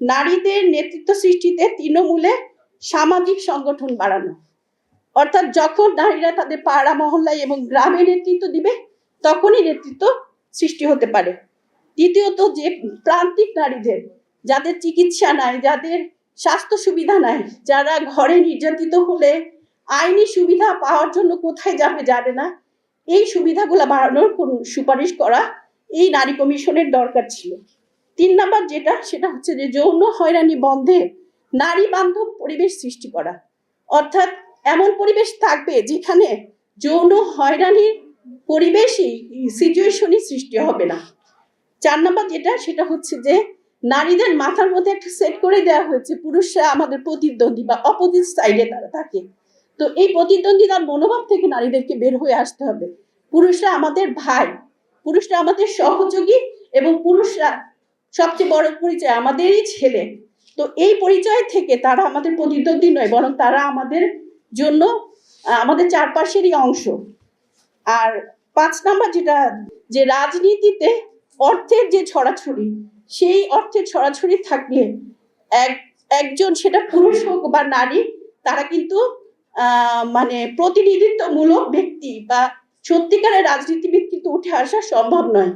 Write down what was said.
নারীদের নেতৃত্ব সৃষ্টিতে তৃণমূলে সামাজিক সংগঠন বাড়ানো, অর্থাৎ যখন নারীরা তাদের পাড়া মহল্লায় এবং গ্রামে নেতৃত্ব দিবে তখনই নেতৃত্ব সৃষ্টি হতে পারে। দ্বিতীয়ত, যে প্রান্তিক নারীদের, যাদের চিকিৎসা নাই, যাদের স্বাস্থ্য সুবিধা নাই, যারা ঘরে নির্যাতিত হলে আইনি সুবিধা পাওয়ার জন্য কোথায় যাবে জানে না, এই সুবিধাগুলো বাড়ানোর সুপারিশ করা এই নারী কমিশনের দরকার ছিল। 3 নম্বর যেটা, সেটা হচ্ছে যে যৌন হয়রানি বন্ধে নারী বান্ধব পরিবেশ সৃষ্টি করা, অর্থাৎ এমন পরিবেশ থাকবে যেখানে যৌন হয়রানির পরিবেশই সিচুয়েশনই সৃষ্টি হবে না। 4 নম্বর যেটা, সেটা হচ্ছে যে নারীদের মাথার মধ্যে একটা সেট করে দেওয়া হয়েছে পুরুষরা আমাদের প্রতিদ্বন্দ্বী বা অপোজিট সাইডে তারা থাকে। তো এই প্রতিদ্বন্দ্বিতার মনোভাব থেকে নারীদেরকে বের হয়ে আসতে হবে। পুরুষরা আমাদের ভাই, পুরুষরা আমাদের সহযোগী, এবং পুরুষরা সবচেয়ে বড় পরিচয় আমাদেরই ছেলে। তো এই পরিচয় থেকে তারা আমাদের প্রতিদ্বন্দ্বী নয়, বরং তারা আমাদের জন্য আমাদের চারপাশেরই অংশ। আর 5 নম্বর যেটা, যে রাজনীতিতে অর্থের যে ছড়াছড়ি, সেই অর্থের ছড়াছড়ি থাকলে একজন, সেটা পুরুষ হোক বা নারী, তারা কিন্তু মানে প্রতিনিধিত্বমূলক ব্যক্তি বা সত্যিকারের রাজনীতিবিদ কিন্তু উঠে আসা সম্ভব নয়।